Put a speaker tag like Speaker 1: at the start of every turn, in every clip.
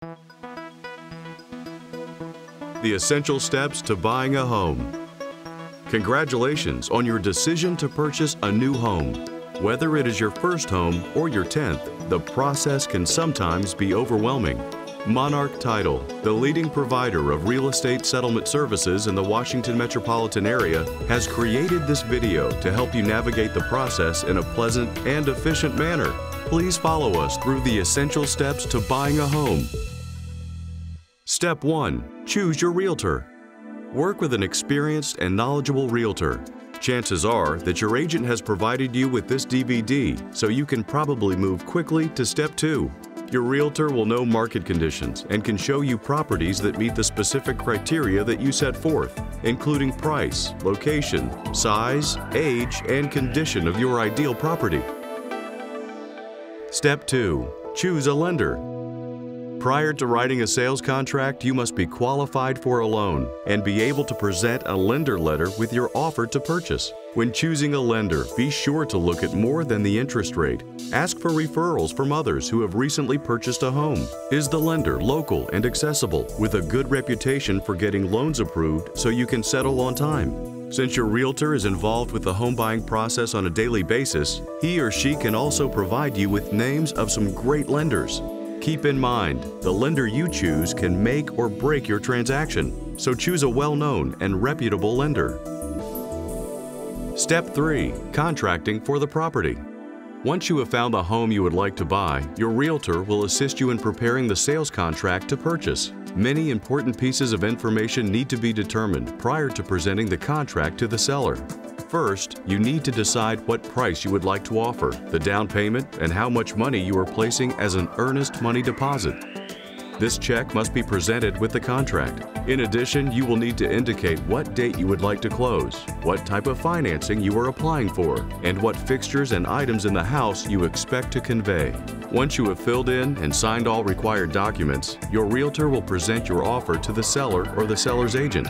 Speaker 1: The essential steps to buying a home. Congratulations on your decision to purchase a new home. Whether it is your first home or your 10th, the process can sometimes be overwhelming. Monarch Title, the leading provider of real estate settlement services in the Washington metropolitan area, has created this video to help you navigate the process in a pleasant and efficient manner. Please follow us through the essential steps to buying a home. Step 1. Choose your realtor. Work with an experienced and knowledgeable realtor. Chances are that your agent has provided you with this DVD, so you can probably move quickly to Step 2. Your realtor will know market conditions and can show you properties that meet the specific criteria that you set forth, including price, location, size, age, and condition of your ideal property. Step 2. Choose a lender. Prior to writing a sales contract, you must be qualified for a loan and be able to present a lender letter with your offer to purchase. When choosing a lender, be sure to look at more than the interest rate. Ask for referrals from others who have recently purchased a home. Is the lender local and accessible with a good reputation for getting loans approved so you can settle on time? Since your realtor is involved with the home buying process on a daily basis, he or she can also provide you with names of some great lenders. Keep in mind, the lender you choose can make or break your transaction, so choose a well-known and reputable lender. Step 3. Contracting for the property. Once you have found the home you would like to buy, your realtor will assist you in preparing the sales contract to purchase. Many important pieces of information need to be determined prior to presenting the contract to the seller. First, you need to decide what price you would like to offer, the down payment, and how much money you are placing as an earnest money deposit. This check must be presented with the contract. In addition, you will need to indicate what date you would like to close, what type of financing you are applying for, and what fixtures and items in the house you expect to convey. Once you have filled in and signed all required documents, your realtor will present your offer to the seller or the seller's agent.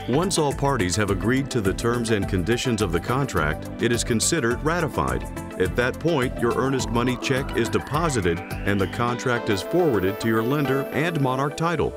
Speaker 1: Once all parties have agreed to the terms and conditions of the contract, it is considered ratified. At that point, your earnest money check is deposited and the contract is forwarded to your lender and Monarch Title.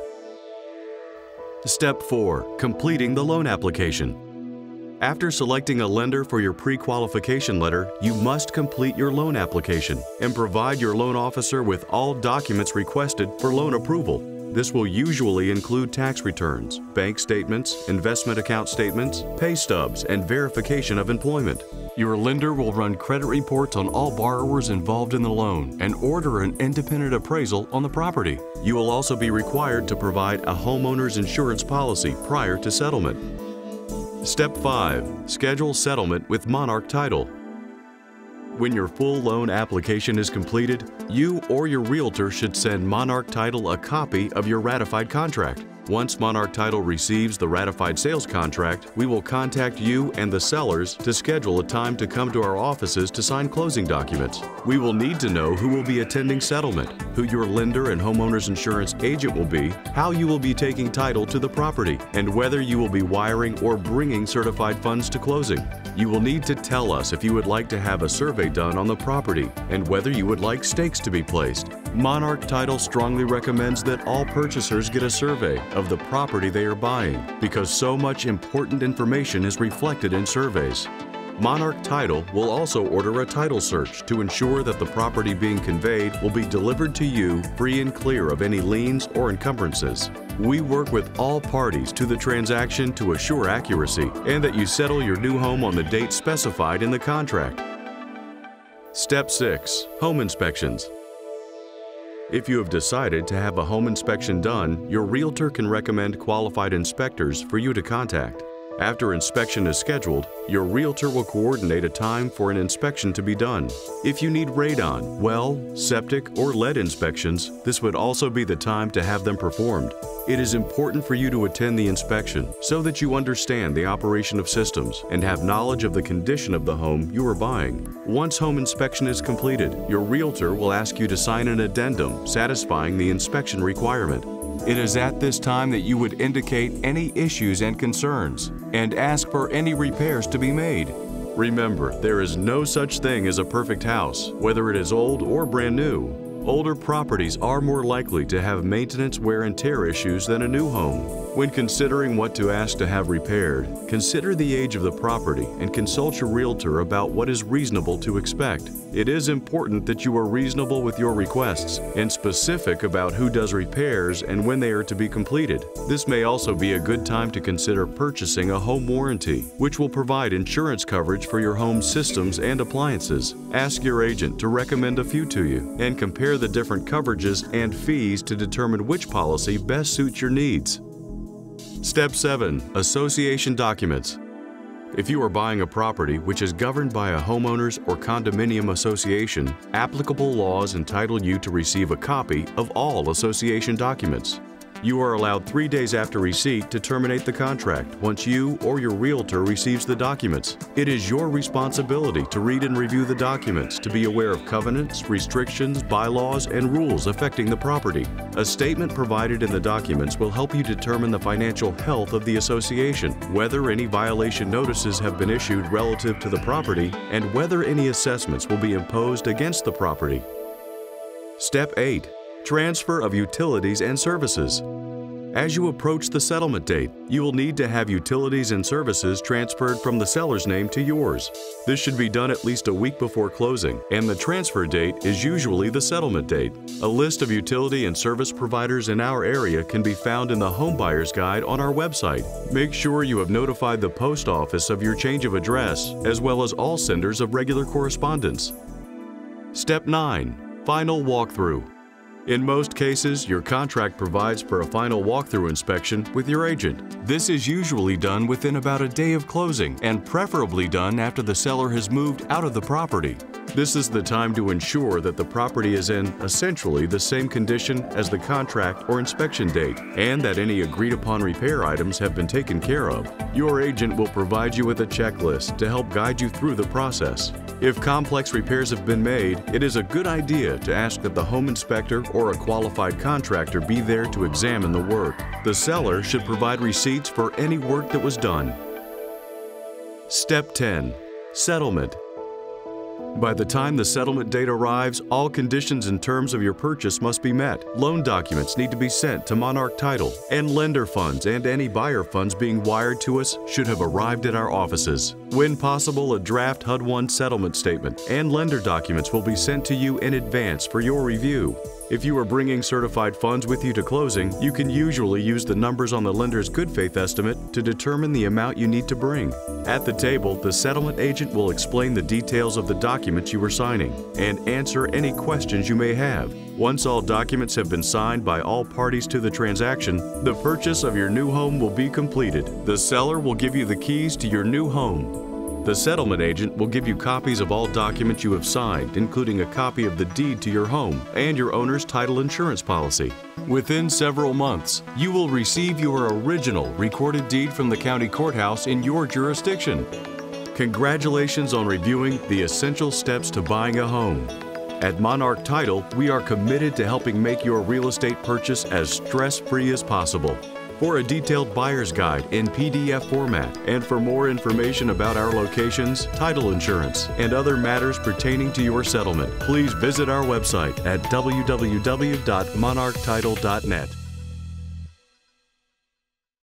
Speaker 1: Step 4. Completing the loan application. After selecting a lender for your pre-qualification letter, you must complete your loan application and provide your loan officer with all documents requested for loan approval. This will usually include tax returns, bank statements, investment account statements, pay stubs, and verification of employment. Your lender will run credit reports on all borrowers involved in the loan and order an independent appraisal on the property. You will also be required to provide a homeowner's insurance policy prior to settlement. Step 5. Schedule settlement with Monarch Title. When your full loan application is completed, you or your realtor should send Monarch Title a copy of your ratified contract. Once Monarch Title receives the ratified sales contract, we will contact you and the sellers to schedule a time to come to our offices to sign closing documents. We will need to know who will be attending settlement, who your lender and homeowner's insurance agent will be, how you will be taking title to the property, and whether you will be wiring or bringing certified funds to closing. You will need to tell us if you would like to have a survey done on the property and whether you would like stakes to be placed. Monarch Title strongly recommends that all purchasers get a survey of the property they are buying because so much important information is reflected in surveys. Monarch Title will also order a title search to ensure that the property being conveyed will be delivered to you free and clear of any liens or encumbrances. We work with all parties to the transaction to assure accuracy and that you settle your new home on the date specified in the contract. Step 6. Home inspections. If you have decided to have a home inspection done, your realtor can recommend qualified inspectors for you to contact. After inspection is scheduled, your realtor will coordinate a time for an inspection to be done. If you need radon, well, septic, or lead inspections, this would also be the time to have them performed. It is important for you to attend the inspection so that you understand the operation of systems and have knowledge of the condition of the home you are buying. Once home inspection is completed, your realtor will ask you to sign an addendum satisfying the inspection requirement. It is at this time that you would indicate any issues and concerns and ask for any repairs to be made. Remember, there is no such thing as a perfect house, whether it is old or brand new. Older properties are more likely to have maintenance wear and tear issues than a new home. When considering what to ask to have repaired, consider the age of the property and consult your realtor about what is reasonable to expect. It is important that you are reasonable with your requests and specific about who does repairs and when they are to be completed. This may also be a good time to consider purchasing a home warranty, which will provide insurance coverage for your home systems and appliances. Ask your agent to recommend a few to you and compare the different coverages and fees to determine which policy best suits your needs. Step 7. Association documents. If you are buying a property which is governed by a homeowners or condominium association, applicable laws entitle you to receive a copy of all association documents. You are allowed 3 days after receipt to terminate the contract once you or your realtor receives the documents. It is your responsibility to read and review the documents to be aware of covenants, restrictions, bylaws, and rules affecting the property. A statement provided in the documents will help you determine the financial health of the association, whether any violation notices have been issued relative to the property, and whether any assessments will be imposed against the property. Step 8. Transfer of utilities and services. As you approach the settlement date, you will need to have utilities and services transferred from the seller's name to yours. This should be done at least a week before closing, and the transfer date is usually the settlement date. A list of utility and service providers in our area can be found in the Home Buyer's Guide on our website. Make sure you have notified the post office of your change of address, as well as all senders of regular correspondence. Step 9. Final walkthrough. In most cases, your contract provides for a final walkthrough inspection with your agent. This is usually done within about a day of closing and preferably done after the seller has moved out of the property. This is the time to ensure that the property is in essentially the same condition as the contract or inspection date and that any agreed-upon repair items have been taken care of. Your agent will provide you with a checklist to help guide you through the process. If complex repairs have been made, it is a good idea to ask that the home inspector or a qualified contractor be there to examine the work. The seller should provide receipts for any work that was done. Step 10. Settlement. By the time the settlement date arrives, all conditions and terms of your purchase must be met. Loan documents need to be sent to Monarch Title, and lender funds and any buyer funds being wired to us should have arrived at our offices. When possible, a draft HUD-1 settlement statement and lender documents will be sent to you in advance for your review. If you are bringing certified funds with you to closing, you can usually use the numbers on the lender's good faith estimate to determine the amount you need to bring. At the table, the settlement agent will explain the details of the documents you are signing and answer any questions you may have. Once all documents have been signed by all parties to the transaction, the purchase of your new home will be completed. The seller will give you the keys to your new home. The settlement agent will give you copies of all documents you have signed, including a copy of the deed to your home and your owner's title insurance policy. Within several months, you will receive your original recorded deed from the county courthouse in your jurisdiction. Congratulations on reviewing the essential steps to buying a home. At Monarch Title, we are committed to helping make your real estate purchase as stress-free as possible. For a detailed buyer's guide in PDF format and for more information about our locations, title insurance, and other matters pertaining to your settlement, please visit our website at www.monarchtitle.net.